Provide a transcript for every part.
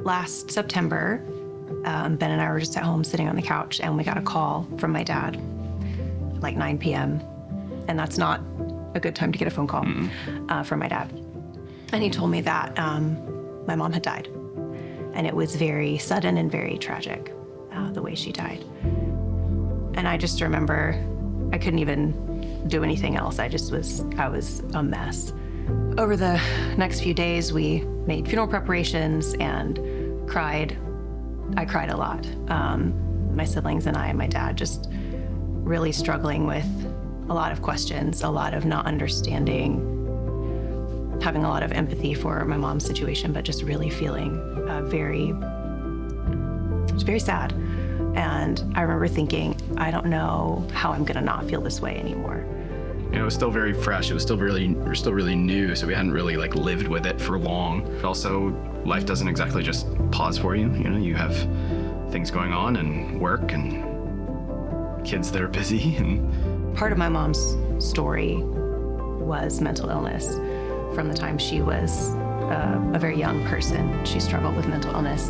Last September, Ben and I were just at home sitting on the couch, and we got a call from my dad, like 9 p.m. And that's not a good time to get a phone call from my dad. And he told me that my mom had died. And it was very sudden and very tragic, the way she died. And I just remember I couldn't even do anything else. I was a mess. Over the next few days, we made funeral preparations and cried. I cried a lot. My siblings and I and my dad just really struggling with a lot of questions, a lot of not understanding, having a lot of empathy for my mom's situation, but just really feeling very sad. And I remember thinking, I don't know how I'm gonna not feel this way anymore. It was still very fresh. It was still really new, so we hadn't really lived with it for long. But also, life doesn't exactly just pause for you. You have things going on and work and kids that are busy. And part of my mom's story was mental illness. From the time she was a very young person, she struggled with mental illness,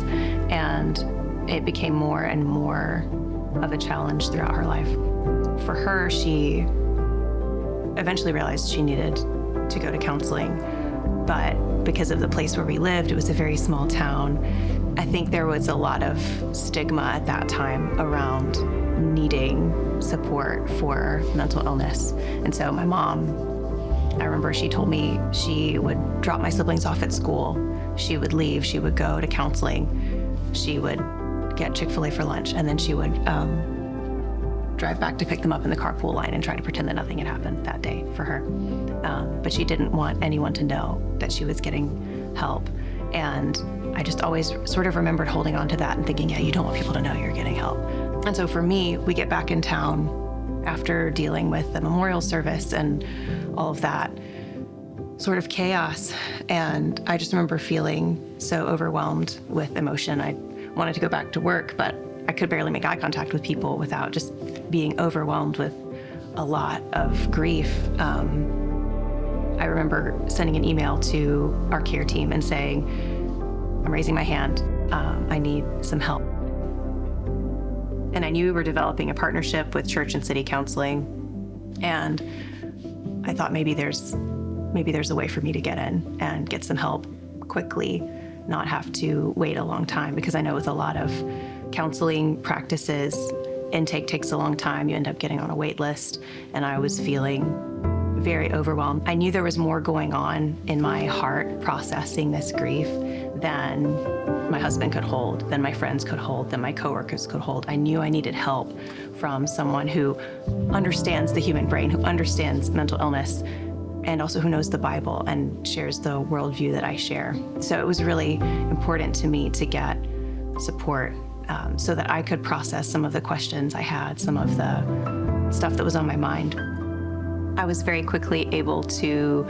and it became more and more of a challenge throughout her life. For her, she eventually realized she needed to go to counseling, but because of the place where we lived, it was a very small town. I think there was a lot of stigma at that time around needing support for mental illness. And so my mom, I remember she told me she would drop my siblings off at school. She would leave, she would go to counseling. She would get Chick-fil-A for lunch, and then she would drive back to pick them up in the carpool line and try to pretend that nothing had happened that day for her. But she didn't want anyone to know that she was getting help. And I just always sort of remembered holding on to that and thinking, yeah, you don't want people to know you're getting help. And so for me, we get back in town after dealing with the memorial service and all of that sort of chaos. And I just remember feeling so overwhelmed with emotion. I wanted to go back to work, but I could barely make eye contact with people without just being overwhelmed with a lot of grief. I remember sending an email to our care team and saying, I'm raising my hand, I need some help. And I knew we were developing a partnership with church and city counseling, and I thought maybe there's a way for me to get in and get some help quickly, not have to wait a long time, because I know with a lot of counseling practices, intake takes a long time. You end up getting on a wait list, and I was feeling very overwhelmed. I knew there was more going on in my heart processing this grief than my husband could hold, than my friends could hold, than my coworkers could hold. I knew I needed help from someone who understands the human brain, who understands mental illness, and also who knows the Bible and shares the worldview that I share. So it was really important to me to get support so that I could process some of the questions I had, some of the stuff that was on my mind. I was very quickly able to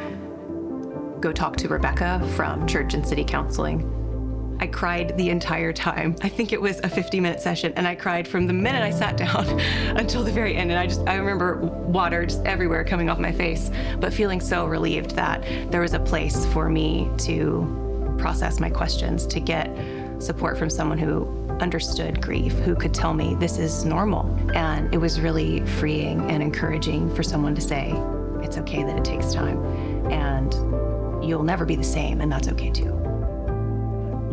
go talk to Rebecca from church and city counseling. I cried the entire time. I think it was a 50-minute session, and I cried from the minute I sat down until the very end. And I remember water just everywhere coming off my face, but feeling so relieved that there was a place for me to process my questions, to get support from someone who understood grief, who could tell me this is normal. And it was really freeing and encouraging for someone to say, it's okay that it takes time, and you'll never be the same, and that's okay too.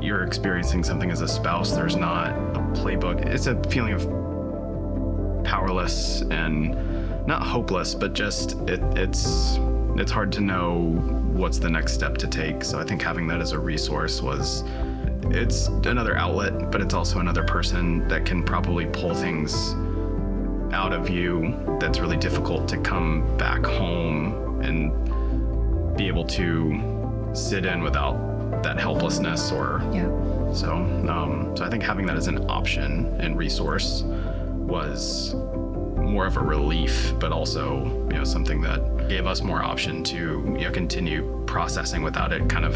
You're experiencing something as a spouse. There's not a playbook. It's a feeling of powerless and not hopeless, but just it's hard to know what's the next step to take. So I think having that as a resource it's another outlet, but it's also another person that can probably pull things out of you that's really difficult to come back home and be able to sit in without that helplessness so I think having that as an option and resource was more of a relief, but also something that gave us more option to continue processing without it kind of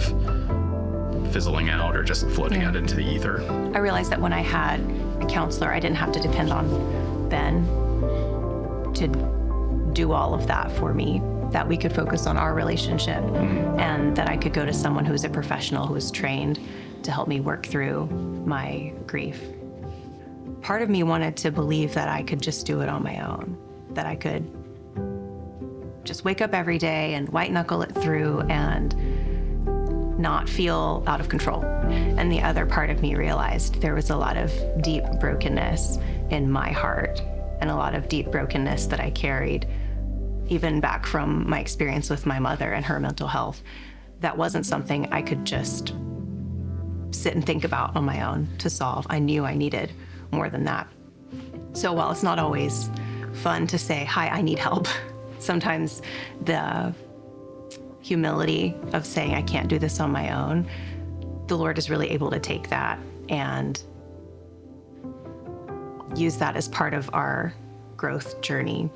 fizzling out or just floating out into the ether. I realized that when I had a counselor, I didn't have to depend on Ben to do all of that for me, that we could focus on our relationship, and that I could go to someone who was a professional, who was trained to help me work through my grief. Part of me wanted to believe that I could just do it on my own, that I could just wake up every day and white knuckle it through and not feel out of control. And the other part of me realized there was a lot of deep brokenness in my heart and a lot of deep brokenness that I carried even back from my experience with my mother and her mental health. That wasn't something I could just sit and think about on my own to solve. I knew I needed more than that. So while it's not always fun to say, hi, I need help, sometimes the humility of saying I can't do this on my own, the Lord is really able to take that and use that as part of our growth journey.